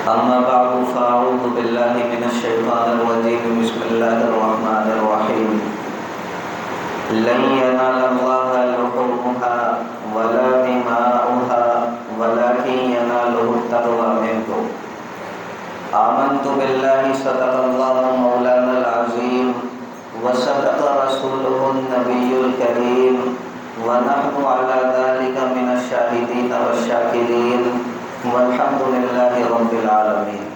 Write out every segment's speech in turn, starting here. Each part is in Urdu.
أما بعد فأعوذ بالله من الشيطان الرجيم بسم الله الرحمن الرحيم لن ينال الله لحومها ولا دماؤها ولكن يناله التقوى منكم آمنت بالله صدق الله مولانا العظيم وصدق رسوله النبي الكريم ونحن على ذلك من الشاهدين والشاكرين والحمد للہ رب العالمین۔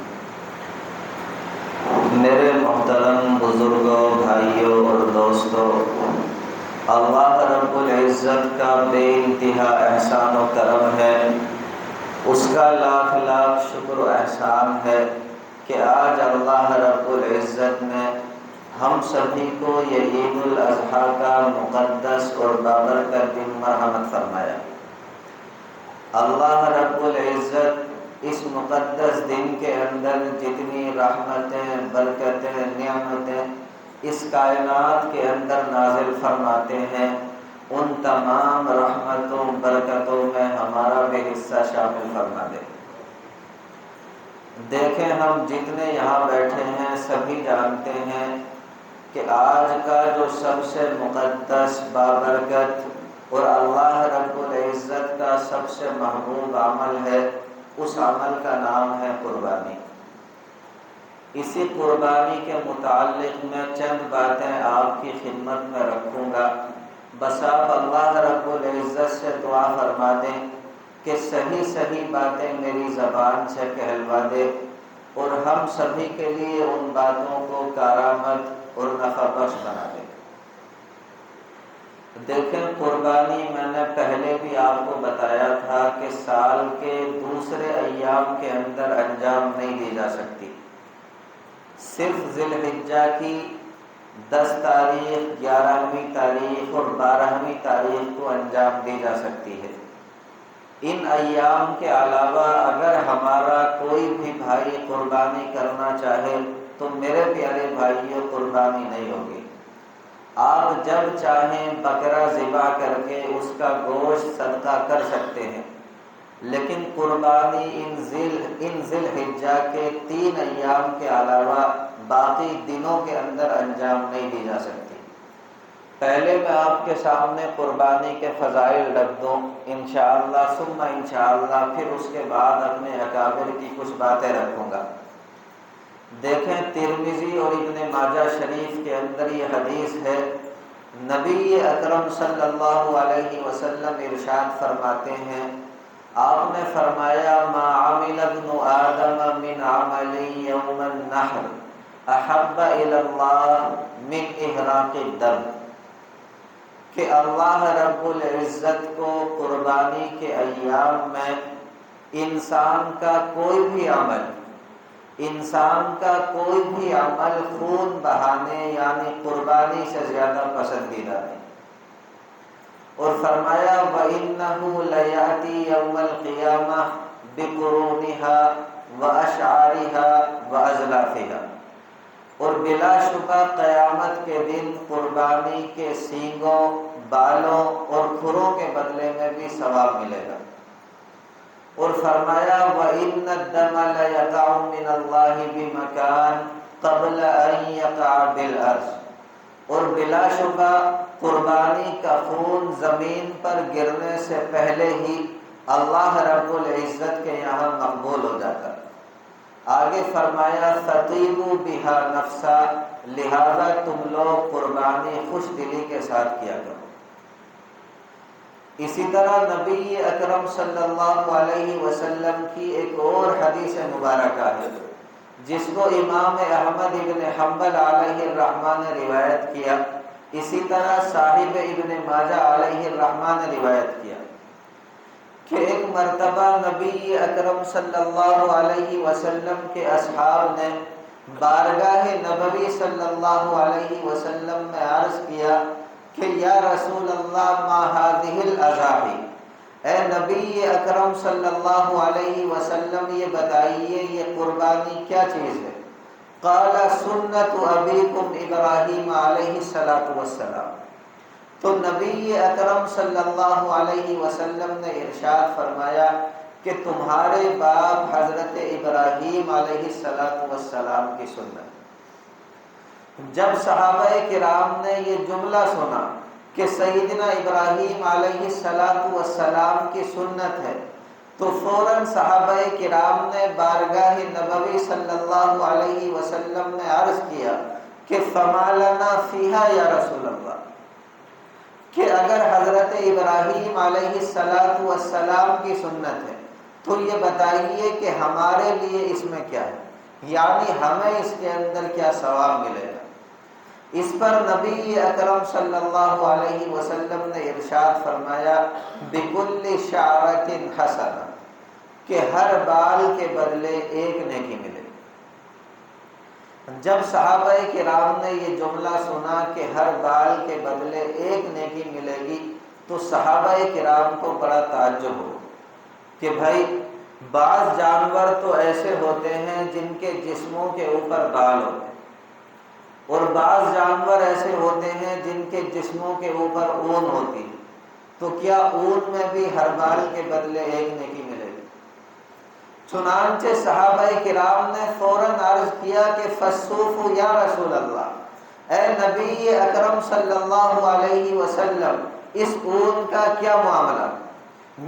میرے محترم بزرگوں، بھائیوں اور دوستوں، اللہ رب العزت کا بے انتہا احسان و کرم ہے، اس کا لاکھ لاکھ شکر و احسان ہے کہ آج اللہ رب العزت نے ہم سبھی کو یہ عید الاضحیٰ کا مقدس اور بابرکت دن مرحمت فرمایا۔ اللہ رب العزت اس مقدس دن کے اندر جتنی رحمتیں، برکتیں، نعمتیں اس کائنات کے اندر نازل فرماتے ہیں، ان تمام رحمتوں، برکتوں میں ہمارا بھی حصہ شامل فرما دے۔ دیکھیں، ہم جتنے یہاں بیٹھے ہیں سبھی جانتے ہیں کہ آج کا جو سب سے مقدس، بابرکت اور اللہ رب العزت کا سب سے محبوب عمل ہے، اس عمل کا نام ہے قربانی۔ اسی قربانی کے متعلق میں چند باتیں آپ کی خدمت میں رکھوں گا، بس آپ اللہ رب العزت سے دعا فرما دیں کہ صحیح صحیح باتیں میری زبان سے کہلوا دے اور ہم سبھی کے لیے ان باتوں کو کارآمد اور نفع بخش بنا دے۔ دیکھیں، قربانی میں نے پہلے بھی آپ کو بتایا تھا کہ سال کے دوسرے ایام کے اندر انجام نہیں دی جا سکتی، صرف ذی الحجہ کی 10 تاریخ، 11ویں تاریخ اور 12ویں تاریخ کو انجام دی جا سکتی ہے۔ ان ایام کے علاوہ اگر ہمارا کوئی بھی بھائی قربانی کرنا چاہے تو میرے پیارے بھائیوں قربانی نہیں ہوگی۔ آپ جب چاہیں بکرا ذبح کر کے اس کا گوشت صدقہ کر سکتے ہیں، لیکن قربانی ان ذی الحجہ کے 3 ایام کے علاوہ باقی دنوں کے اندر انجام نہیں دی جا سکتی۔ پہلے میں آپ کے سامنے قربانی کے فضائل رکھ دوں انشاءاللہ، ثم انشاءاللہ، پھر اس کے بعد اپنے اکابر کی کچھ باتیں رکھوں گا۔ دیکھیں، ترمذی اور ابن ماجہ شریف کے اندر یہ حدیث ہے، نبی اکرم صلی اللہ علیہ وسلم ارشاد فرماتے ہیں، آپ نے فرمایا ما عمل ابن آدم من عمل یوم النحر احب الی اللہ من احراق الدم، کہ اللہ رب العزت کو قربانی کے ایام میں انسان کا کوئی بھی عمل خون بہانے یعنی قربانی سے زیادہ پسندیدہ نہیں۔ اور فرمایا وَإِنَّهُ لَيَأْتِي يَوْمَ الْقِيَامَةِ بِقُرُونِهَا وَأَشْعَارِهَا وَأَزْلَافِهَا، اور بلا شبہ قیامت کے دن قربانی کے سینگوں، بالوں اور کھروں کے بدلے میں بھی ثواب ملے گا۔ اور فرمایا وَإِنَّ الدَّمَ لَيَقَعُ مِنَ اللَّهِ بِمَكَانٍ قَبْلَ أَن يَقَعَ بِالْأَرْضِ، اور بلا شبہ قربانی کا خون زمین پر گرنے سے پہلے ہی اللہ رب العزت کے یہاں مقبول ہو جاتا۔ آگے فرمایا فَطِيبُوا بِهَا نَفْسًا، لہذا تم لوگ قربانی خوش دلی کے ساتھ کیا کرو۔ اسی طرح نبی اکرم صلی اللہ علیہ وسلم کی ایک اور حدیث مبارکہ ہے جس کو امام احمد ابن حنبل علیہ الرحمہ نے روایت کیا، اسی طرح صاحب ابن ماجہ علیہ الرحمہ نے روایت کیا کہ ایک مرتبہ نبی اکرم صلی اللہ علیہ وسلم کے اصحاب نے بارگاہ نبوی صلی اللہ علیہ وسلم میں عرض کیا کہ یا رسول اللہ ما هذه الاضاحی، اے نبی اکرم صلی اللہ علیہ وسلم یہ بتائیے یہ قربانی کیا چیز ہے؟ قال سنت ابیکم ابراہیم علیہ السلام، تو نبی اکرم صلی اللہ علیہ وسلم نے ارشاد فرمایا کہ تمہارے باپ حضرت ابراہیم علیہ السلام کی سنت۔ جب صحابہ کرام نے یہ جملہ سنا کہ سیدنا ابراہیم علیہ السلام کی سنت ہے، تو فوراً صحابہ کرام نے بارگاہ نبوی صلی اللہ علیہ وسلم میں عرض کیا کہ فما لنا فیہا یا رسول اللہ، کہ اگر حضرت ابراہیم علیہ السلام کی سنت ہے تو یہ بتائیے کہ ہمارے لیے اس میں کیا ہے، یعنی ہمیں اس کے اندر کیا ثواب ملے گا۔ اس پر نبی اکرم صلی اللہ علیہ وسلم نے ارشاد فرمایا بِكُلِّ شَعْرَةٍ حَسَنَةٍ، کہ ہر بال کے بدلے ایک نیکی ملے۔ جب صحابہ کرام نے یہ جملہ سنا کہ ہر بال کے بدلے ایک نیکی ملے گی تو صحابہ کرام کو بڑا تعجب ہو کہ بھائی بعض جانور تو ایسے ہوتے ہیں جن کے جسموں کے اوپر بال ہوتے ہیں، اور بعض جانور ایسے ہوتے ہیں جن کے جسموں کے اوپر اون ہوتی ہے، تو کیا اون میں بھی ہر بال کے بدلے ایک نیکی ملے گی؟ چنانچہ صحابہ کرام نے فوراً عرض کیا کہ فالصوف یا رسول اللہ، اے نبی اکرم صلی اللہ علیہ وسلم اس اون کا کیا معاملہ؟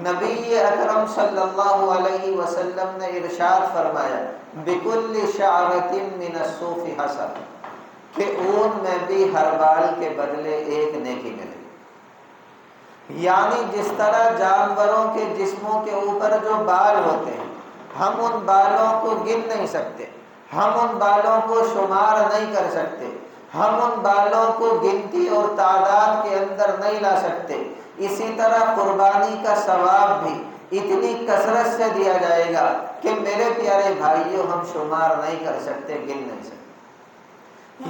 نبی اکرم صلی اللہ علیہ وسلم نے ارشاد فرمایا بِكُلِّ شَعْرَةٍ مِّنَ الصُّوفِ حَسَنَةٌ، کہ اون میں بھی ہر بال کے بدلے ایک نیکی ملے۔ یعنی جس طرح جانوروں کے جسموں کے اوپر جو بال ہوتے ہیں ہم ان بالوں کو گن نہیں سکتے، ہم ان بالوں کو شمار نہیں کر سکتے، ہم ان بالوں کو گنتی اور تعداد کے اندر نہیں لا سکتے، اسی طرح قربانی کا ثواب بھی اتنی کثرت سے دیا جائے گا کہ میرے پیارے بھائیوں ہم شمار نہیں کر سکتے، گن نہیں سکتے۔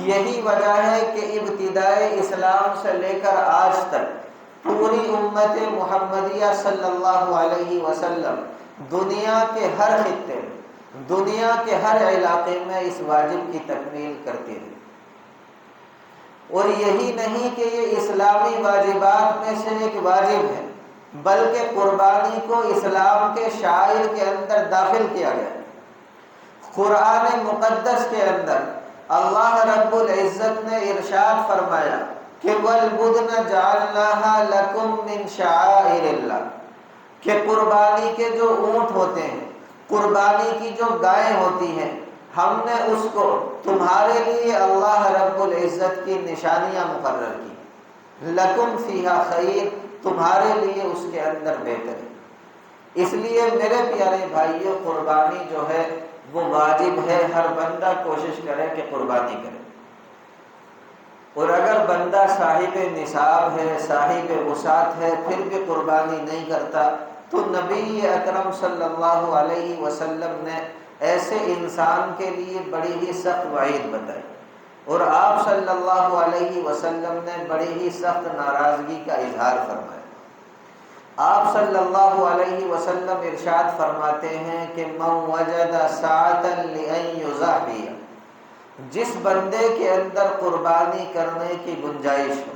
یہی وجہ ہے کہ ابتدائے اسلام سے لے کر آج تک پوری امت محمدیہ صلی اللہ علیہ وسلم دنیا کے ہر خطے میں، دنیا کے ہر علاقے میں اس واجب کی تکمیل کرتی ہے۔ اور یہی نہیں کہ یہ اسلامی واجبات میں سے ایک واجب ہے، بلکہ قربانی کو اسلام کے شعائر کے اندر داخل کیا گیا۔ قرآن مقدس کے اندر اللہ رب العزت نے ارشاد فرمایا کہ وَالْبُدْنَ جَعَلْنَاهَا لَكُم مِّن شَعَائِرِ اللَّهِ، کہ قربانی کے جو اونٹ ہوتے ہیں، قربانی کی جو گائیں ہوتی ہیں، ہم نے اس کو تمہارے لیے اللہ رب العزت کی نشانیاں مقرر کی، لکم فیہا خیر، تمہارے لیے اس کے اندر بہتری۔ اس لیے میرے پیارے بھائیوں قربانی جو ہے وہ واجب ہے، ہر بندہ کوشش کرے کہ قربانی کرے۔ اور اگر بندہ صاحب نصاب ہے، صاحب وسعت ہے، پھر بھی قربانی نہیں کرتا تو نبی اکرم صلی اللہ علیہ وسلم نے ایسے انسان کے لیے بڑی ہی سخت وعید بتائی، اور آپ صلی اللہ علیہ وسلم نے بڑی ہی سخت ناراضگی کا اظہار فرمایا۔ آپ صلی اللہ علیہ وسلم ارشاد فرماتے ہیں کہ من وجد ساعة لأن يضحي، جس بندے کے اندر قربانی کرنے کی گنجائش ہو،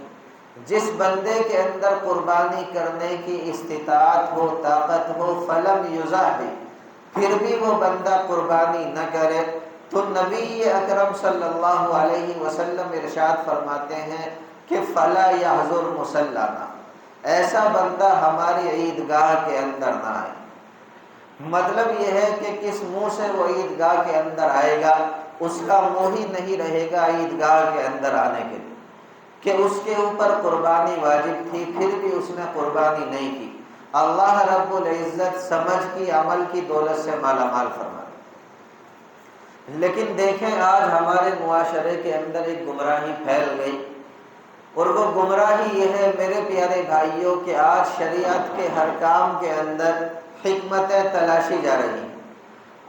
جس بندے کے اندر قربانی کرنے کی استطاعت ہو، طاقت ہو، فلم یضحی، پھر بھی وہ بندہ قربانی نہ کرے، تو نبی اکرم صلی اللہ علیہ وسلم ارشاد فرماتے ہیں کہ فلا یحضر مصلانا، ایسا بندہ ہماری عیدگاہ کے اندر نہ آئے۔ مطلب یہ ہے کہ کس منہ سے وہ عیدگاہ کے اندر آئے گا، اس کا منہ ہی نہیں رہے گا عیدگاہ کے اندر آنے کے لیے، کہ اس کے اوپر قربانی واجب تھی پھر بھی اس نے قربانی نہیں کی۔ اللہ رب العزت سمجھ کی، عمل کی دولت سے مالا مال فرما۔ لیکن دیکھیں آج ہمارے معاشرے کے اندر ایک گمراہی پھیل گئی، اور وہ گمراہی یہ ہے میرے پیارے بھائیوں کہ آج شریعت کے ہر کام کے اندر حکمتیں تلاشی جا رہی ہیں،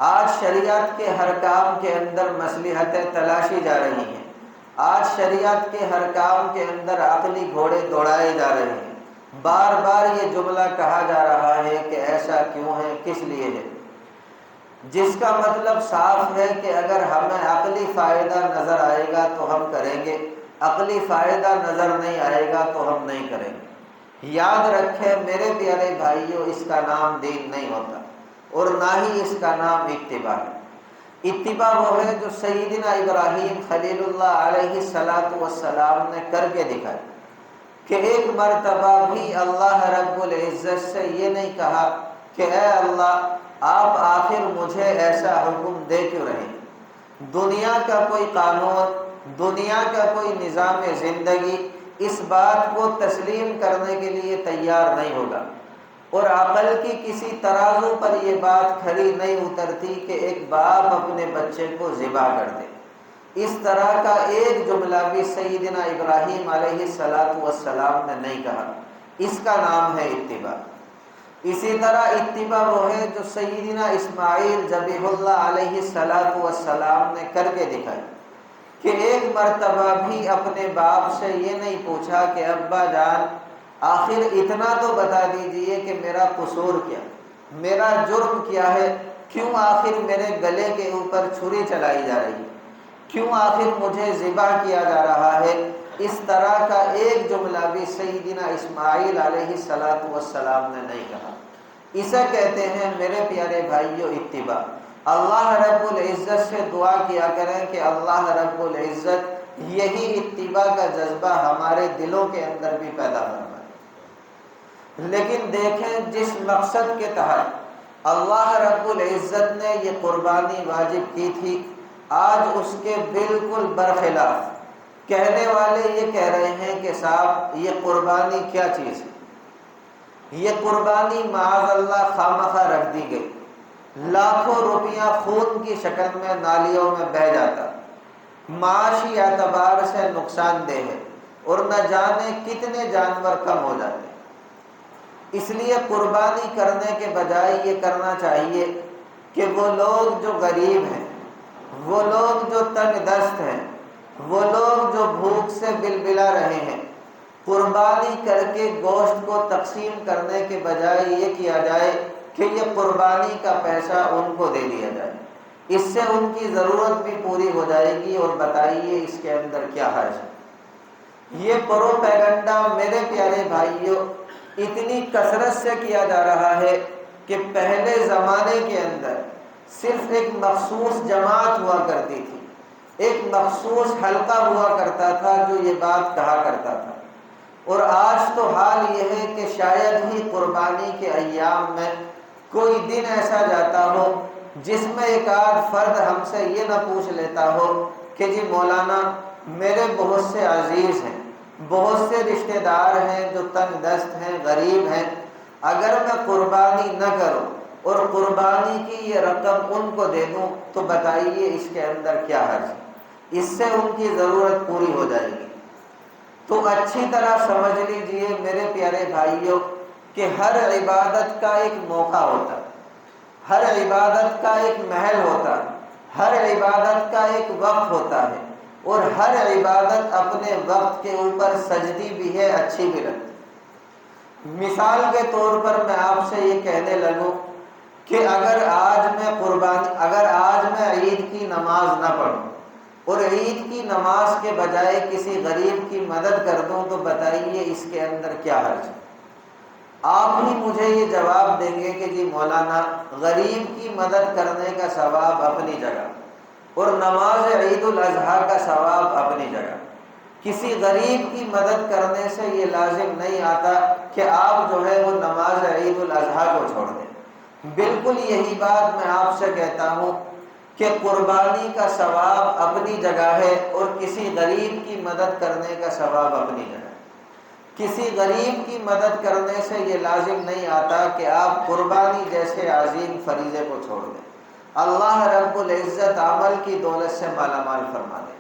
آج شریعت کے ہر کام کے اندر مصلحتیں تلاشی جا رہی ہیں، آج شریعت کے ہر کام کے اندر عقلی گھوڑے دوڑائے جا رہے ہیں۔ بار بار یہ جملہ کہا جا رہا ہے کہ ایسا کیوں ہے، کس لیے ہے، جس کا مطلب صاف ہے کہ اگر ہمیں عقلی فائدہ نظر آئے گا تو ہم کریں گے، عقلی فائدہ نظر نہیں آئے گا تو ہم نہیں کریں گے۔ یاد رکھیں میرے پیارے بھائیوں، اس کا نام دین نہیں ہوتا۔ اور نہ ہی اس کا نام اتباع ہے۔ اتباع وہ ہے جو سیدنا ابراہیم خلیل اللہ علیہ السلام نے کر کے دکھائی، کہ ایک مرتبہ بھی اللہ رب العزت سے یہ نہیں کہا کہ اے اللہ آپ آخر مجھے ایسا حکم دے کیوں رہے ہیں۔ دنیا کا کوئی قانون، دنیا کا کوئی نظام زندگی اس بات کو تسلیم کرنے کے لیے تیار نہیں ہوگا، اور عقل کی کسی ترازو پر یہ بات کھری نہیں اترتی کہ ایک باپ اپنے بچے کو ذبح کر دے۔ اس طرح کا ایک جملہ بھی سیدنا ابراہیم علیہ السلام نے نہیں کہا۔ اس کا نام ہے اتباع۔ اسی طرح اتباع وہ ہے جو سیدنا اسماعیل ذبیح اللہ علیہ السلام نے کر کے دکھائی، کہ ایک مرتبہ بھی اپنے باپ سے یہ نہیں پوچھا کہ ابا جان آخر اتنا تو بتا دیجئے کہ میرا قصور کیا، میرا جرم کیا ہے، کیوں آخر میرے گلے کے اوپر چھری چلائی جا رہی ہے، کیوں آخر مجھے ذبح کیا جا رہا ہے۔ اس طرح کا ایک جملہ بھی سیدنا اسماعیل علیہ السلام نے نہیں کہا۔ اسے کہتے ہیں میرے پیارے بھائیو اتباع۔ اللہ رب العزت سے دعا کیا کریں کہ اللہ رب العزت یہی اتباع کا جذبہ ہمارے دلوں کے اندر بھی پیدا فرمائے۔ لیکن دیکھیں جس مقصد کے تحت اللہ رب العزت نے یہ قربانی واجب کی تھی، آج اس کے بالکل برخلاف کہنے والے یہ کہہ رہے ہیں کہ صاحب یہ قربانی کیا چیز ہے، یہ قربانی معاذ اللہ خامخواہ رکھ دی گئی، لاکھوں روپیہ خون کی شکل میں نالیوں میں بہہ جاتا، معاشی اعتبار سے نقصان دہ ہے، اور نہ جانے کتنے جانور کم ہو جاتے۔ اس لیے قربانی کرنے کے بجائے یہ کرنا چاہیے کہ وہ لوگ جو غریب ہیں، وہ لوگ جو تنگ دست ہیں، وہ لوگ جو بھوک سے بلبلا رہے ہیں، قربانی کر کے گوشت کو تقسیم کرنے کے بجائے یہ کیا جائے کہ یہ قربانی کا پیسہ ان کو دے دیا جائے۔ اس سے ان کی ضرورت بھی پوری ہو جائے گی، اور بتائیے اس کے اندر کیا حرج ہے۔ یہ پروپیگنڈا میرے پیارے بھائیوں اتنی کثرت سے کیا جا رہا ہے کہ پہلے زمانے کے اندر صرف ایک مخصوص جماعت ہوا کرتی تھی، ایک مخصوص حلقہ ہوا کرتا تھا جو یہ بات کہا کرتا تھا، اور آج تو حال یہ ہے کہ شاید ہی قربانی کے ایام میں کوئی دن ایسا جاتا ہو جس میں ایک آدھ فرد ہم سے یہ نہ پوچھ لیتا ہو کہ جی مولانا میرے بہت سے عزیز ہیں، بہت سے رشتہ دار ہیں جو تنگ دست ہیں، غریب ہیں، اگر میں قربانی نہ کروں اور قربانی کی یہ رقم ان کو دے دوں تو بتائیے اس کے اندر کیا حرج ہے، اس سے ان کی ضرورت پوری ہو جائے گی۔ تو اچھی طرح سمجھ لیجئے میرے پیارے بھائیوں کہ ہر عبادت کا ایک موقع ہوتا ہے، ہر عبادت کا ایک محل ہوتا ہے، ہر عبادت کا ایک وقت ہوتا ہے، اور ہر عبادت اپنے وقت کے اوپر سجدی بھی ہے، اچھی بھی لگتی ہے۔ مثال کے طور پر میں آپ سے یہ کہنے لگوں کہ اگر آج میں عید کی نماز نہ پڑھوں اور عید کی نماز کے بجائے کسی غریب کی مدد کر دوں تو بتائیے اس کے اندر کیا حرج ہے۔ آپ ہی مجھے یہ جواب دیں گے کہ جی مولانا غریب کی مدد کرنے کا ثواب اپنی جگہ، اور نماز عید الاضحیٰ کا ثواب اپنی جگہ، کسی غریب کی مدد کرنے سے یہ لازم نہیں آتا کہ آپ جو ہے وہ نماز عید الاضحیٰ کو چھوڑ دیں۔ بالکل یہی بات میں آپ سے کہتا ہوں کہ قربانی کا ثواب اپنی جگہ ہے، اور کسی غریب کی مدد کرنے کا ثواب اپنی جگہ ہے۔ کسی غریب کی مدد کرنے سے یہ لازم نہیں آتا کہ آپ قربانی جیسے عظیم فریضے کو چھوڑ دیں۔ اللہ رب العزت عمل کی دولت سے مالا مال فرما دے۔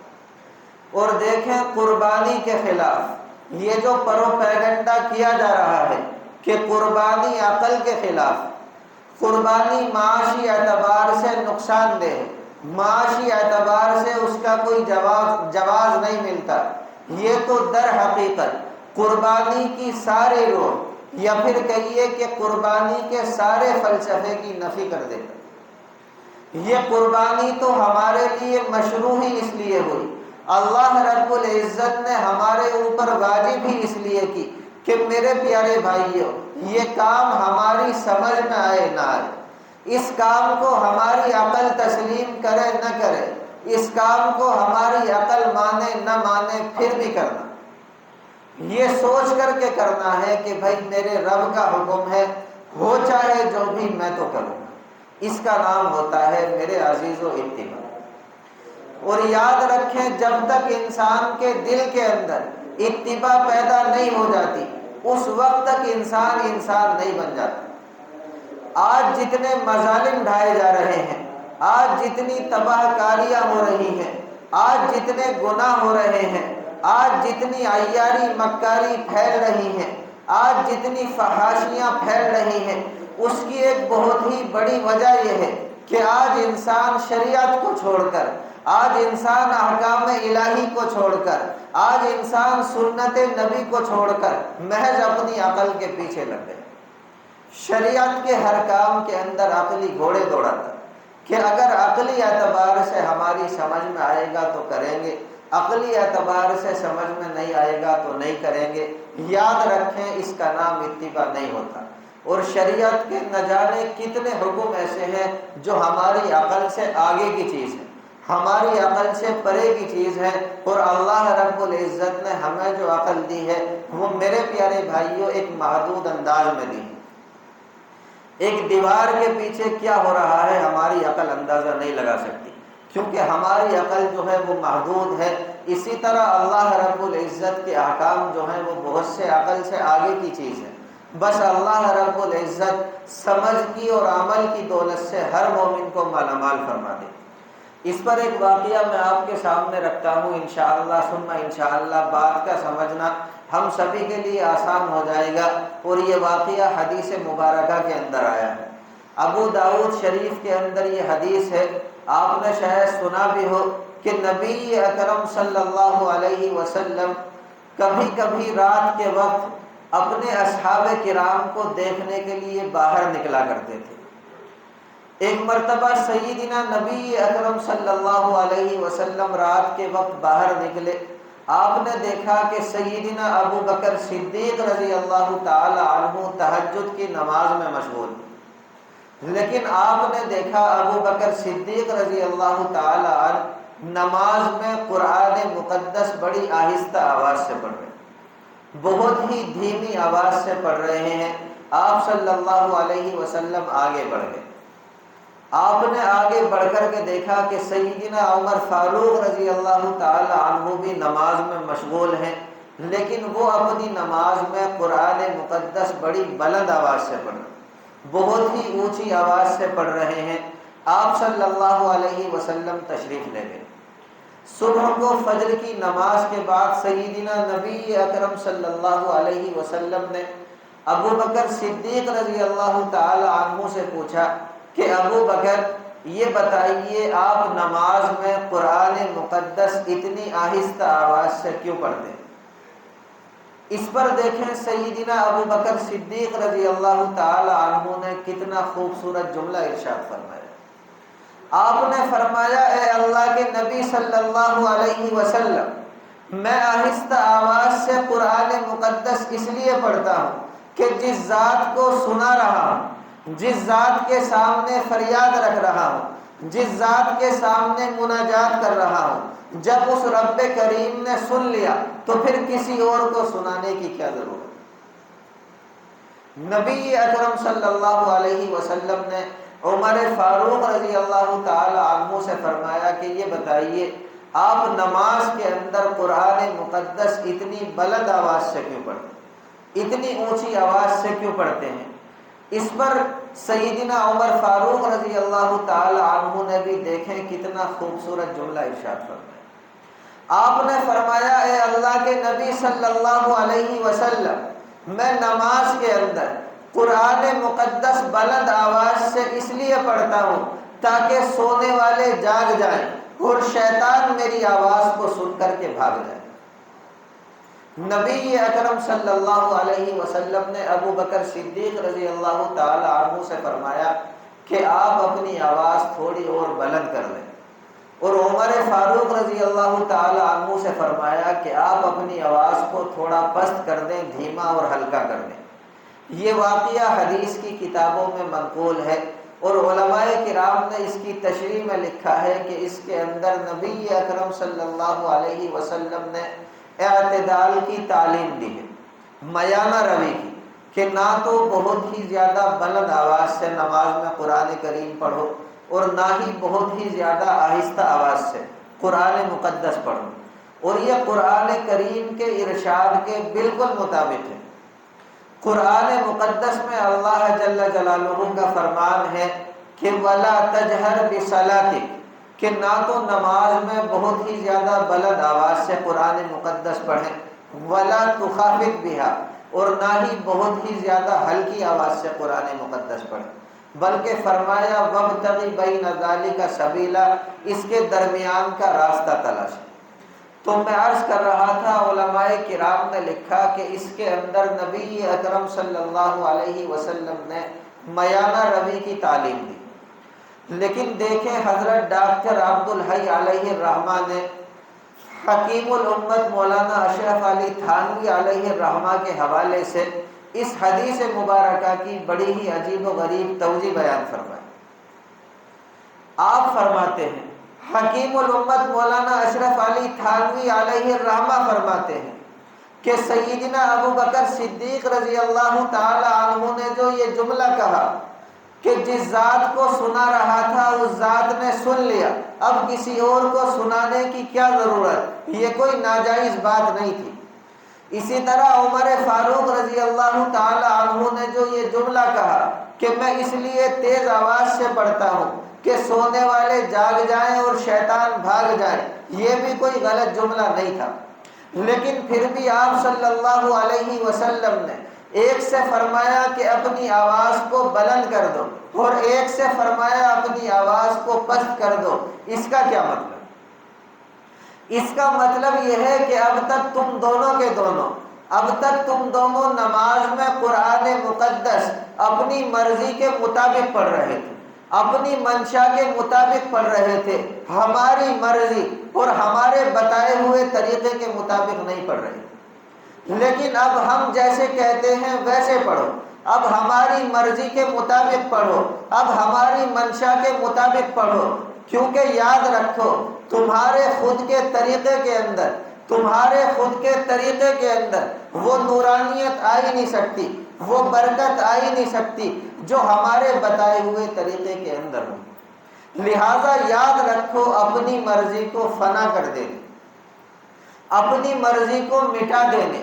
اور دیکھیں قربانی کے خلاف یہ جو پروپیگنڈا کیا جا رہا ہے کہ قربانی عقل کے خلاف، قربانی معاشی اعتبار سے نقصان دہ، معاشی اعتبار سے اس کا کوئی جواز نہیں ملتا، یہ تو در حقیقت قربانی کی سارے روح، یا پھر کہیے کہ قربانی کے سارے فلسفے کی نفی کر دیتا۔ یہ قربانی تو ہمارے لیے مشروع ہی اس لیے ہوئی، اللہ رب العزت نے ہمارے اوپر واجب ہی اس لیے کی کہ میرے پیارے بھائیوں یہ کام ہماری سمجھ میں آئے نہ آئے، اس کام کو ہماری عقل تسلیم کرے نہ کرے، اس کام کو ہماری عقل مانے نہ مانے، پھر بھی کرنا، یہ سوچ کر کے کرنا ہے کہ بھائی میرے رب کا حکم ہے، ہو چاہے جو بھی میں تو کروں گا۔ اس کا نام ہوتا ہے میرے عزیزو اتباع۔ اور یاد رکھیں، جب تک انسان کے دل کے اندر اتباع پیدا نہیں ہو جاتی، اس وقت تک انسان نہیں بن جاتا۔ آج جتنے مظالم ڈھائے جا رہے ہیں، آج جتنی تباہ کاریاں ہو رہی ہیں، آج جتنے گناہ ہو رہے ہیں، آج جتنی عیاری مکاری پھیل رہی ہیں، آج جتنی فحاشیاں پھیل رہی ہیں، اس کی ایک بہت ہی بڑی وجہ یہ ہے کہ آج انسان شریعت کو چھوڑ کر، آج انسان احکام الہی کو چھوڑ کر، آج انسان سنت نبی کو چھوڑ کر محض اپنی عقل کے پیچھے لگ گئے۔ شریعت کے ہر کام کے اندر عقلی گھوڑے دوڑاتا کہ اگر عقلی اعتبار سے ہماری سمجھ میں آئے گا تو کریں گے، عقلی اعتبار سے سمجھ میں نہیں آئے گا تو نہیں کریں گے۔ یاد رکھیں، اس کا نام اتباع نہیں ہوتا۔ اور شریعت کے نہ جانے کتنے حکم ایسے ہیں جو ہماری عقل سے آگے کی چیز ہے، ہماری عقل سے پرے کی چیز ہے، اور اللہ رب العزت نے ہمیں جو عقل دی ہے وہ میرے پیارے بھائیوں ایک محدود انداز میں دی ہے۔ ایک دیوار کے پیچھے کیا ہو رہا ہے ہماری عقل اندازہ نہیں لگا سکتی، کیونکہ ہماری عقل جو ہے وہ محدود ہے۔ اسی طرح اللہ رب العزت کے احکام جو ہیں وہ بہت سے عقل سے آگے کی چیز ہے۔ بس اللہ رب العزت سمجھ کی اور عمل کی دولت سے ہر مومن کو مالا مال فرما دے۔ اس پر ایک واقعہ میں آپ کے سامنے رکھتا ہوں، انشاءاللہ ثم انشاءاللہ بات کا سمجھنا ہم سبھی کے لیے آسان ہو جائے گا۔ اور یہ واقعہ حدیث مبارکہ کے اندر آیا ہے، ابو داؤد شریف کے اندر یہ حدیث ہے۔ آپ نے شاید سنا بھی ہو کہ نبی اکرم صلی اللہ علیہ وسلم کبھی کبھی رات کے وقت اپنے اصحاب کرام کو دیکھنے کے لیے باہر نکلا کرتے تھے۔ ایک مرتبہ سیدنا نبی اکرم صلی اللہ علیہ وسلم رات کے وقت باہر نکلے، آپ نے دیکھا کہ سیدنا ابو بکر صدیق رضی اللہ تعالی عنہ تہجد کی نماز میں مشغول، لیکن آپ نے دیکھا ابو بکر صدیق رضی اللہ تعالی عنہ نماز میں قرآن مقدس بڑی آہستہ آواز سے پڑھ رہے ہیں، بہت ہی دھیمی آواز سے پڑھ رہے ہیں۔ آپ صلی اللہ علیہ وسلم آگے بڑھ گئے۔ آپ نے آگے بڑھ کر کے دیکھا کہ سیدنا عمر فاروق رضی اللہ تعالی عنہ بھی نماز میں مشغول ہیں، لیکن وہ اپنی نماز میں قرآن مقدس بڑی بلند آواز سے پڑھ رہے ہیں، بہت ہی اونچی آواز سے پڑھ رہے ہیں۔ آپ صلی اللہ علیہ وسلم تشریف لے گئے۔ صبح کو فجر کی نماز کے بعد سیدنا نبی اکرم صلی اللہ علیہ وسلم نے ابو بکر صدیق رضی اللہ تعالی عنہ سے پوچھا کہ ابو بکر یہ بتائیے آپ نماز میں قرآن مقدس اتنی آہستہ آواز سے کیوں پڑھتے ہیں؟ اس پر دیکھیں سیدنا ابو بکر صدیق رضی اللہ تعالی عنہ نے کتنا خوبصورت جملہ ارشاد فرمایا۔ آپ نے فرمایا، اے اللہ کے نبی صلی اللہ علیہ وسلم، میں آہستہ آواز سے قرآن مقدس اس لیے پڑھتا ہوں کہ جس ذات کو سنا رہا ہوں، جس ذات کے سامنے فریاد رکھ رہا ہوں، جس ذات کے سامنے مناجات کر رہا ہوں، جب اس رب کریم نے سن لیا تو پھر کسی اور کو سنانے کی کیا ضرورت؟ نبی اکرم صلی اللہ علیہ وسلم نے عمر فاروق رضی اللہ تعالی عنہ سے فرمایا کہ یہ بتائیے آپ نماز کے اندر قرآن مقدس اتنی بلند آواز سے کیوں پڑھتے ہیں، اتنی اونچی آواز سے کیوں پڑھتے ہیں؟ اس پر سیدنا عمر فاروق رضی اللہ تعالی عنہ نے بھی دیکھیں کتنا خوبصورت جملہ ارشاد فرمایا۔ آپ نے فرمایا، اے اللہ کے نبی صلی اللہ علیہ وسلم، میں نماز کے اندر قرآن مقدس بلند آواز سے اس لیے پڑھتا ہوں تاکہ سونے والے جاگ جائیں اور شیطان میری آواز کو سن کر کے بھاگ جائے۔ نبی اکرم صلی اللہ علیہ وسلم نے ابو بکر صدیق رضی اللہ تعالی عنہ سے فرمایا کہ آپ اپنی آواز تھوڑی اور بلند کر لیں، اور عمر فاروق رضی اللہ تعالی عنہ سے فرمایا کہ آپ اپنی آواز کو تھوڑا پست کر دیں، دھیما اور ہلکا کر دیں۔ یہ واقعہ حدیث کی کتابوں میں منقول ہے۔ اور علماء کرام نے اس کی تشریح میں لکھا ہے کہ اس کے اندر نبی اکرم صلی اللہ علیہ وسلم نے اعتدال کی تعلیم دی ہے، میانہ روی کی، کہ نہ تو بہت ہی زیادہ بلند آواز سے نماز میں قرآن کریم پڑھو اور نہ ہی بہت ہی زیادہ آہستہ آواز سے قرآن مقدس پڑھو، اور یہ قرآن کریم کے ارشاد کے بالکل مطابق ہے۔ قرآن مقدس میں اللہ جل جلالہ کا فرمان ہے کہ وَلَا تَجْهَرْ بِصَلَاتِكَ، کہ نہ تو نماز میں بہت ہی زیادہ بلند آواز سے قرآن مقدس پڑھیں، وَلَا تُخَافِتْ بِهَا، اور نہ ہی بہت ہی زیادہ ہلکی آواز سے قرآن مقدس پڑھیں، بلکہ فرمایا وَابْتَغِ بَيْنَ ذَلِكَ سَبِيلًا، اس کے درمیان کا راستہ تلاش۔ تو میں عرض کر رہا تھا علماء کرام نے لکھا کہ اس کے اندر نبی اکرم صلی اللہ علیہ وسلم نے میانہ روی کی تعلیم دی، لیکن دیکھیں حضرت ڈاکٹر عبدالحی علیہ الرحمہ نے حکیم الامت مولانا اشرف علی تھانوی علیہ الرحمہ کے حوالے سے اس حدیث مبارکہ کی بڑی ہی عجیب و غریب توجیہ بیان فرمائی۔ آپ فرماتے ہیں، حکیم الامت مولانا اشرف علی تھانوی علیہ الرحمہ فرماتے ہیں کہ سیدنا ابو بکر صدیق رضی اللہ تعالی عنہ نے جو یہ جملہ کہا کہ جس ذات کو سنا رہا تھا اس ذات نے سن لیا، اب کسی اور کو سنانے کی کیا ضرورت، یہ کوئی ناجائز بات نہیں تھی۔ اسی طرح عمر فاروق رضی اللہ تعالی عنہ نے جو یہ جملہ کہا کہ میں اس لیے تیز آواز سے پڑھتا ہوں کہ سونے والے جاگ جائیں اور شیطان بھاگ جائیں، یہ بھی کوئی غلط جملہ نہیں تھا، لیکن پھر بھی آپ صلی اللہ علیہ وسلم نے ایک سے فرمایا کہ اپنی آواز کو بلند کر دو اور ایک سے فرمایا اپنی آواز کو پست کر دو۔ اس کا کیا مطلب؟ اس کا مطلب یہ ہے کہ اب تک تم دونوں نماز میں قرآن مقدس اپنی مرضی کے مطابق پڑھ رہے تھے، اپنی منشا کے مطابق پڑھ رہے تھے، ہماری مرضی اور ہمارے بتائے ہوئے طریقے کے مطابق نہیں پڑھ رہے تھے، لیکن اب ہم جیسے کہتے ہیں ویسے پڑھو، اب ہماری مرضی کے مطابق پڑھو، اب ہماری منشا کے مطابق پڑھو، کیونکہ یاد رکھو تمہارے خود کے طریقے کے اندر وہ نورانیت آ ہی نہیں سکتی، وہ برکت آ ہی نہیں سکتی جو ہمارے بتائے ہوئے طریقے کے اندر ہو۔ لہذا یاد رکھو اپنی مرضی کو فنا کر دینے، اپنی مرضی کو مٹا دینے،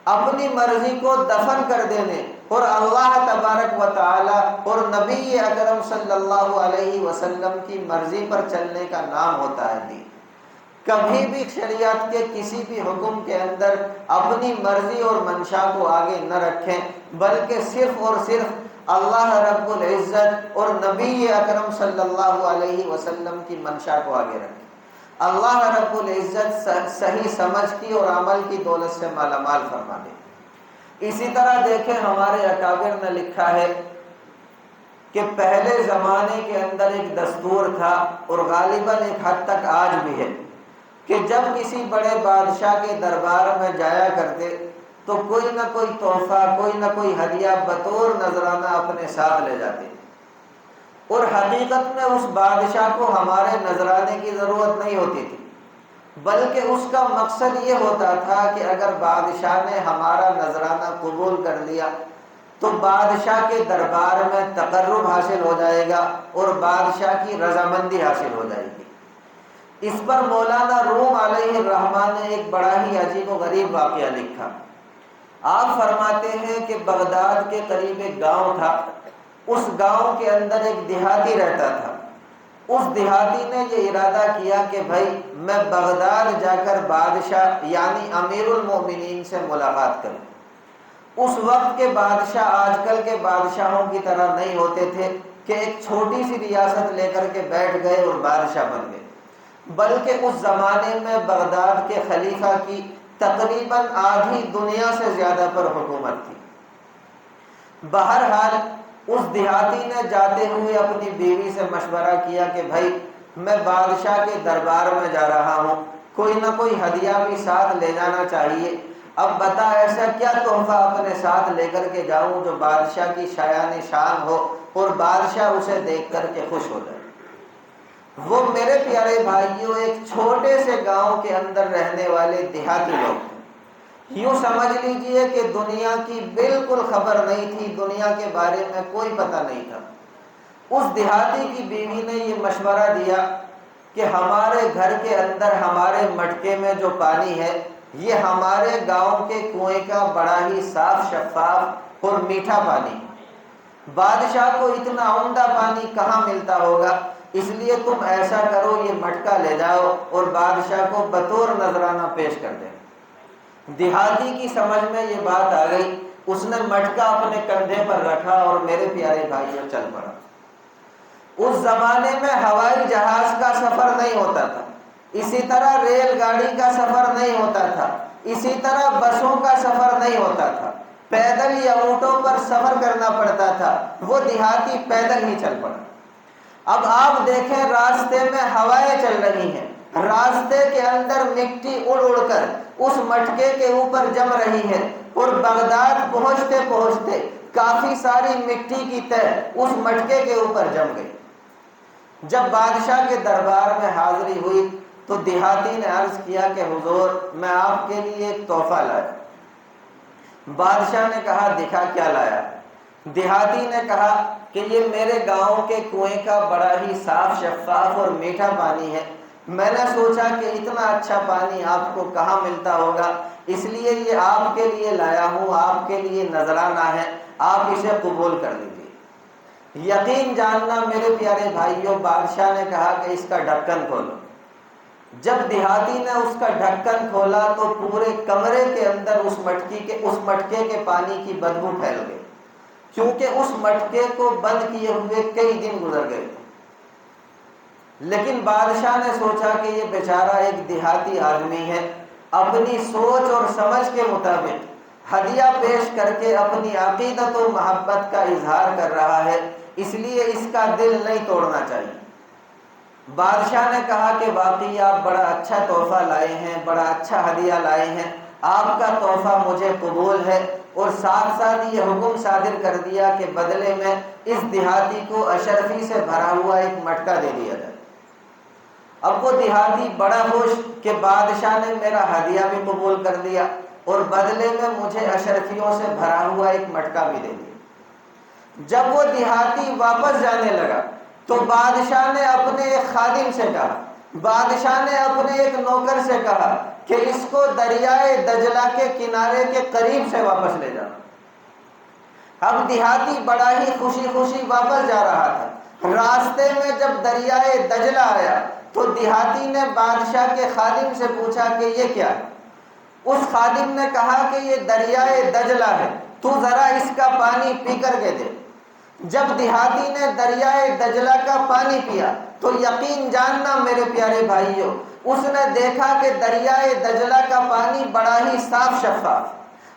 اپنی مرضی کو دفن کر دینے اور اللہ تبارک و تعالی اور نبی اکرم صلی اللہ علیہ وسلم کی مرضی پر چلنے کا نام ہوتا ہے دین۔ کبھی بھی شریعت کے کسی بھی حکم کے اندر اپنی مرضی اور منشا کو آگے نہ رکھیں، بلکہ صرف اور صرف اللہ رب العزت اور نبی اکرم صلی اللہ علیہ وسلم کی منشا کو آگے رکھیں۔ اللہ رب العزت صحیح سمجھ کی اور عمل کی دولت سے مالا مال فرما دے۔ اسی طرح دیکھیں ہمارے اکابر نے لکھا ہے کہ پہلے زمانے کے اندر ایک دستور تھا اور غالباً ایک حد تک آج بھی ہے کہ جب کسی بڑے بادشاہ کے دربار میں جایا کرتے تو کوئی نہ کوئی تحفہ، کوئی نہ کوئی ہدیہ بطور نذرانہ اپنے ساتھ لے جاتے، اور حقیقت میں اس بادشاہ کو ہمارے نذرانے کی ضرورت نہیں ہوتی تھی، بلکہ اس کا مقصد یہ ہوتا تھا کہ اگر بادشاہ نے ہمارا نذرانہ قبول کر لیا تو بادشاہ کے دربار میں تقرب حاصل ہو جائے گا اور بادشاہ کی رضامندی حاصل ہو جائے گی۔ اس پر مولانا روم علیہ الرحمہ نے ایک بڑا ہی عجیب و غریب واقعہ لکھا۔ آپ فرماتے ہیں کہ بغداد کے قریب ایک گاؤں تھا، اس گاؤں کے اندر ایک دیہاتی رہتا تھا۔ اس دیہاتی نے یہ ارادہ کیا کہ بھائی میں بغداد جا کر بادشاہ یعنی امیر المومنین سے ملاقات کروں۔ اس وقت کے بادشاہ آج کل کے بادشاہوں کی طرح نہیں ہوتے تھے کہ ایک چھوٹی سی ریاست لے کر کے بیٹھ گئے اور بادشاہ بن گئے، بلکہ اس زمانے میں بغداد کے خلیفہ کی تقریباً آدھی دنیا سے زیادہ پر حکومت تھی۔ بہرحال اس دیہاتی نے جاتے ہوئے اپنی بیوی سے مشورہ کیا کہ بھائی میں بادشاہ کے دربار میں جا رہا ہوں، کوئی نہ کوئی ہدیہ بھی ساتھ لے جانا چاہیے، اب بتا ایسا کیا تحفہ اپنے ساتھ لے کر کے جاؤں جو بادشاہ کی شایان شان ہو اور بادشاہ اسے دیکھ کر کے خوش ہو جائے۔ وہ میرے پیارے بھائیوں ایک چھوٹے سے گاؤں کے اندر رہنے والے دیہاتی لوگ تھے۔ یوں سمجھ لیجئے کہ دنیا کی بالکل خبر نہیں تھی، دنیا کے بارے میں کوئی پتہ نہیں تھا۔ اس دیہاتی کی بیوی نے یہ مشورہ دیا کہ ہمارے گھر کے اندر ہمارے مٹکے میں جو پانی ہے یہ ہمارے گاؤں کے کنویں کا بڑا ہی صاف شفاف اور میٹھا پانی، بادشاہ کو اتنا عمدہ پانی کہاں ملتا ہوگا، اس لیے تم ایسا کرو یہ مٹکا لے جاؤ اور بادشاہ کو بطور نذرانہ پیش کر دیں۔ دیہاتی کی سمجھ میں یہ بات آ گئی، اس نے مٹکا اپنے کندھے پر رکھا اور میرے پیارے بھائیوں چل پڑا۔ اس زمانے میں ہوائی جہاز کا سفر نہیں ہوتا تھا، اسی طرح ریل گاڑی کا سفر نہیں ہوتا تھا، اسی طرح بسوں کا سفر نہیں ہوتا تھا، پیدل یا اونٹوں پر سفر کرنا پڑتا تھا۔ وہ دیہاتی پیدل ہی چل پڑا۔ اب آپ دیکھیں راستے میں ہوائیں چل رہی ہیں، راستے کے اندر مٹی اڑ اڑ کر اس مٹکے کے اوپر جم رہی ہے، اور بغداد پہنچتے پہنچتے کافی ساری مٹی کی تہ اس مٹکے کے اوپر جم گئی۔ جب بادشاہ کے دربار میں حاضری ہوئی تو دیہاتی نے عرض کیا کہ حضور میں آپ کے لیے ایک تحفہ لایا۔ بادشاہ نے کہا دکھا کیا لایا؟ دیہاتی نے کہا کہ یہ میرے گاؤں کے کنویں کا بڑا ہی صاف شفاف اور میٹھا پانی ہے، میں نے سوچا کہ اتنا اچھا پانی آپ کو کہاں ملتا ہوگا، اس لیے یہ آپ کے لیے لایا ہوں، آپ کے لیے نذرانہ ہے، آپ اسے قبول کر لیجیے۔ یقین جاننا میرے پیارے بھائیوں، بادشاہ نے کہا کہ اس کا ڈھکن کھولو۔ جب دیہاتی نے اس کا ڈھکن کھولا تو پورے کمرے کے اندر اس مٹکے کے پانی کی بدبو پھیل گئی، کیونکہ اس مٹکے کو بند کیے ہوئے کئی دن گزر گئے۔ لیکن بادشاہ نے سوچا کہ یہ بیچارہ ایک دیہاتی آدمی ہے، اپنی سوچ اور سمجھ کے مطابق ہدیہ پیش کر کے اپنی عقیدت و محبت کا اظہار کر رہا ہے، اس لیے اس کا دل نہیں توڑنا چاہیے۔ بادشاہ نے کہا کہ واقعی آپ بڑا اچھا تحفہ لائے ہیں، بڑا اچھا ہدیہ لائے ہیں، آپ کا تحفہ مجھے قبول ہے، اور ساتھ ساتھ یہ حکم صادر کر دیا کہ بدلے میں اس دیہاتی کو اشرفی سے بھرا ہوا ایک مٹکا دے دیا جائے۔ اب وہ دیہاتی بڑا خوش کہ بادشاہ نے میرا ہدیہ بھی قبول کر لیا اور بدلے میں مجھے اشرفیوں سے بھرا ہوا ایک مٹکا بھی دے دیا۔ جب وہ دیہاتی واپس جانے لگا تو بادشاہ نے اپنے ایک خادم سے کہا، بادشاہ نے اپنے ایک نوکر سے کہا کہ اس کو دریائے دجلہ کے کنارے کے قریب سے واپس لے جاؤ۔ اب دیہاتی بڑا ہی خوشی خوشی واپس جا رہا تھا۔ راستے میں جب دریائے دجلہ آیا تو دیہاتی نے بادشاہ کے خادم سے پوچھا کہ یہ کیا ہے؟ اس خادم نے کہا کہ یہ دریائے دجلہ ہے، تو ذرا اس کا پانی پی کر کے دے۔ جب دیہاتی نے دریائے دجلہ کا پانی پیا تو یقین جاننا میرے پیارے بھائیوں، اس نے دیکھا کہ دریائے دجلہ کا پانی بڑا ہی صاف شفاف،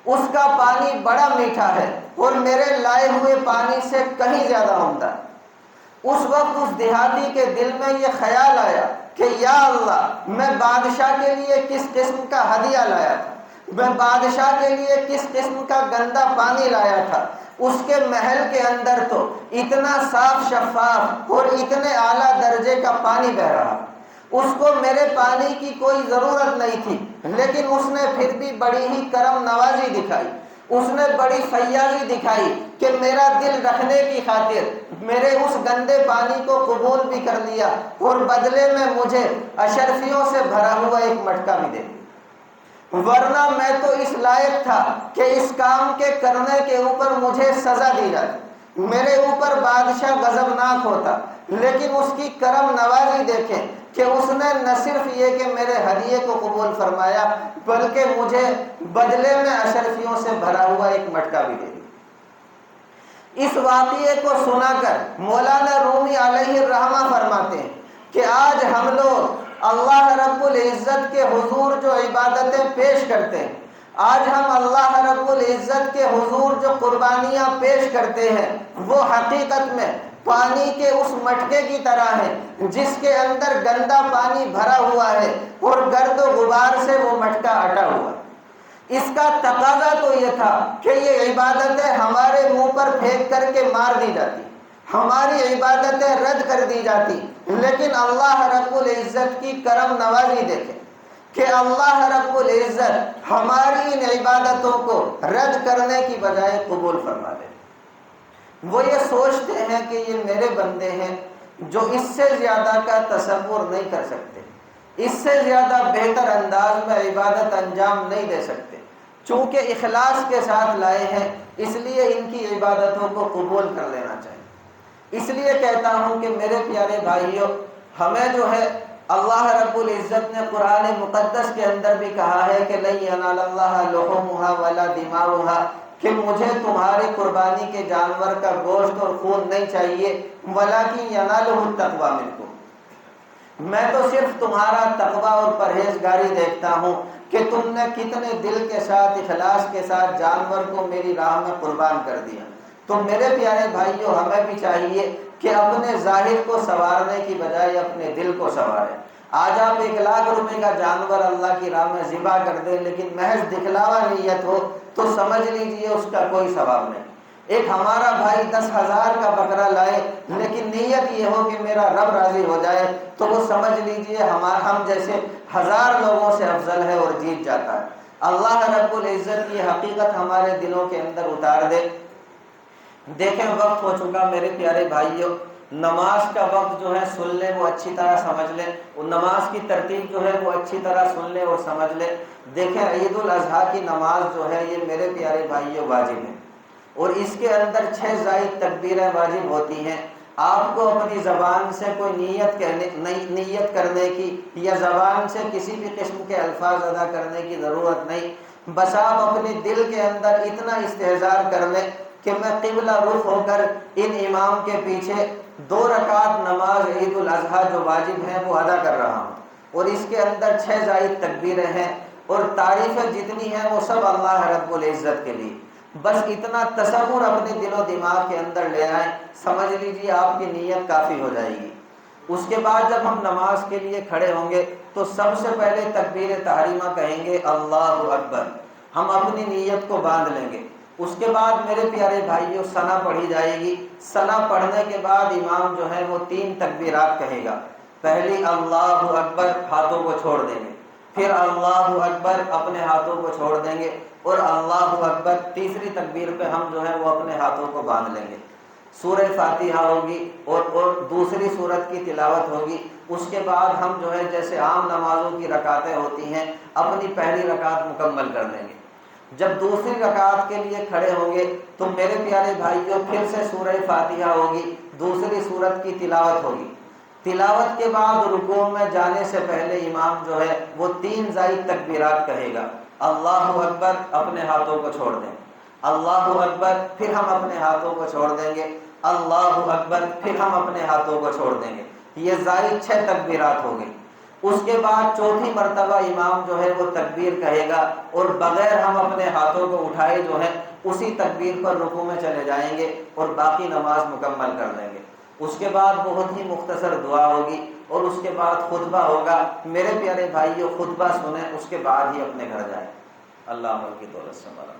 اس کا پانی بڑا میٹھا ہے اور میرے لائے ہوئے پانی سے کہیں زیادہ عمدہ۔ اس وقت اس دیہاتی کے دل میں یہ خیال آیا کہ یا اللہ، میں بادشاہ کے لیے کس قسم کا ہدیہ لایا تھا، میں بادشاہ کے لیے کس قسم کا گندا پانی لایا تھا، اس کے محل کے اندر تو اتنا صاف شفاف اور اتنے اعلیٰ درجے کا پانی بہ رہا، اس کو میرے پانی کی کوئی ضرورت نہیں تھی، لیکن اس نے پھر بھی بڑی ہی کرم نوازی دکھائی، اس نے بڑی فیاضی دکھائی کہ میرا دل رکھنے کی خاطر میرے اس گندے پانی کو قبول بھی کر لیا اور بدلے میں مجھے اشرفیوں سے بھرا ہوا ایک مٹکا بھی دے دیا۔ ورنہ میں تو اس لائق تھا کہ اس کام کے کرنے کے اوپر مجھے سزا دی جاتی، میرے اوپر بادشاہ غضبناک ہوتا، لیکن اس کی کرم نوازی دیکھیں کہ اس نے نہ صرف یہ کہ میرے ہدیے کو قبول فرمایا بلکہ مجھے بدلے میں اشرفیوں سے بھرا ہوا ایک مٹکا بھی دے دیا۔ اس واقعے کو سنا کر مولانا رومی علیہ الرحمہ فرماتے ہیں کہ آج ہم لوگ اللہ رب العزت کے حضور جو عبادتیں پیش کرتے ہیں، آج ہم اللہ رب العزت کے حضور جو قربانیاں پیش کرتے ہیں، وہ حقیقت میں پانی کے اس مٹکے کی طرح ہے جس کے اندر گندا پانی بھرا ہوا ہے اور گرد و غبار سے وہ مٹکا اٹا ہوا ہے۔ اس کا تقاضا تو یہ تھا کہ یہ عبادتیں ہمارے منہ پر پھینک کر کے مار دی جاتی، ہماری عبادتیں رد کر دی جاتی، لیکن اللہ رب العزت کی کرم نوازی دیکھیں کہ اللہ رب العزت ہماری ان عبادتوں کو رد کرنے کی بجائے قبول فرما لے۔ وہ یہ سوچتے ہیں کہ یہ میرے بندے ہیں جو اس سے زیادہ کا تصور نہیں کر سکتے، اس سے زیادہ بہتر انداز میں عبادت انجام نہیں دے سکتے، چونکہ اخلاص کے ساتھ لائے ہیں اس لیے ان کی عبادتوں کو قبول کر لینا چاہیے۔ اس لیے کہتا ہوں کہ میرے پیارے بھائیوں، ہمیں جو ہے اللہ رب العزت نے قرآن مقدس کے اندر بھی کہا ہے کہ لن ینال اللہ لحومها ولا دماؤها، کہ مجھے تمہاری قربانی کے جانور کا گوشت اور خون نہیں چاہیے، ولکن ینالہ التقوی منکم، میں تو صرف تمہارا تقوی اور پرہیزگاری دیکھتا ہوں کہ تم نے کتنے دل کے ساتھ اخلاص کے ساتھ جانور کو میری راہ میں قربان کر دیا۔ تو میرے پیارے بھائیوں، ہمیں بھی چاہیے کہ اپنے ظاہر کو سنوارنے کی بجائے اپنے دل کو سنواریں۔ آج آپ 1,00,000 روپے کا جانور اللہ کی راہ میں ذبح کر دیں لیکن محض دکھلاوا نیت ہو تو سمجھ لیجئے اس کا کوئی ثواب نہیں۔ ایک ہمارا بھائی 10,000 کا بکرا لائے لیکن نیت یہ ہو کہ میرا رب راضی ہو جائے تو وہ سمجھ لیجئے ہم جیسے 1000 لوگوں سے افضل ہے اور جیت جاتا ہے۔ اللہ رب العزت کی حقیقت ہمارے دلوں کے اندر اتار دے۔ دیکھیں وقت ہو چکا میرے پیارے بھائیوں، نماز کا وقت جو ہے سن لیں، وہ اچھی طرح سمجھ لیں، وہ نماز کی ترتیب جو ہے وہ اچھی طرح سن لیں اور سمجھ لیں۔ دیکھیں عید الاضحیٰ کی نماز جو ہے یہ میرے پیارے بھائیوں واجب ہے، اور اس کے اندر 6 زائد تکبیریں واجب ہوتی ہیں۔ آپ کو اپنی زبان سے کوئی نیت کرنے کی یا زبان سے کسی بھی قسم کے الفاظ ادا کرنے کی ضرورت نہیں، بس آپ اپنے دل کے اندر اتنا استحضار کر لیں کہ میں قبلہ رخ ہو کر ان امام کے پیچھے 2 رکعت نماز عید الاضحیٰ جو واجب ہیں وہ ادا کر رہا ہوں، اور اس کے اندر 6 زائد تکبیریں ہیں، اور تعریفیں جتنی ہیں وہ سب اللہ رب العزت کے لیے۔ بس اتنا تصور اپنے دل و دماغ کے اندر لے آئیں، سمجھ لیجیے آپ کی نیت کافی ہو جائے گی۔ اس کے بعد جب ہم نماز کے لیے کھڑے ہوں گے تو سب سے پہلے تکبیر تحریمہ کہیں گے اللہ اکبر، ہم اپنی نیت کو باندھ لیں گے۔ اس کے بعد میرے پیارے بھائیوں ثنا پڑھی جائے گی۔ ثنا پڑھنے کے بعد امام جو ہے وہ 3 تکبیرات کہے گا۔ پہلی اللہ اکبر، ہاتھوں کو چھوڑ دیں گے، پھر اللہ اکبر، اپنے ہاتھوں کو چھوڑ دیں گے، اور اللہ اکبر، تیسری تکبیر پہ ہم جو ہے وہ اپنے ہاتھوں کو باندھ لیں گے۔ سورہ فاتحہ ہوگی اور دوسری سورت کی تلاوت ہوگی۔ اس کے بعد ہم جو ہے جیسے عام نمازوں کی رکعتیں ہوتی ہیں اپنی پہلی رکعت مکمل کر لیں گے۔ جب دوسری رکعت کے لیے کھڑے ہوں گے تو میرے پیارے بھائیوں پھر سے سورہ فاتحہ ہوگی، دوسری سورت کی تلاوت ہوگی۔ تلاوت کے بعد رکوع میں جانے سے پہلے امام جو ہے وہ 3 زائد تکبیرات کہے گا۔ اللہ اکبر، اپنے ہاتھوں کو چھوڑ دیں، اللہ اکبر، پھر ہم اپنے ہاتھوں کو چھوڑ دیں گے، اللہ اکبر، پھر ہم اپنے ہاتھوں کو چھوڑ دیں گے۔ یہ زائد 6 تکبیرات ہو گئی۔ اس کے بعد چوتھی مرتبہ امام جو ہے وہ تکبیر کہے گا، اور بغیر ہم اپنے ہاتھوں کو اٹھائے جو ہے اسی تکبیر پر رکوع میں چلے جائیں گے اور باقی نماز مکمل کر لیں گے۔ اس کے بعد بہت ہی مختصر دعا ہوگی اور اس کے بعد خطبہ ہوگا۔ میرے پیارے بھائیوں خطبہ سنیں، اس کے بعد ہی اپنے گھر جائیں۔ اللہ عمر کی دولت سے ہمارا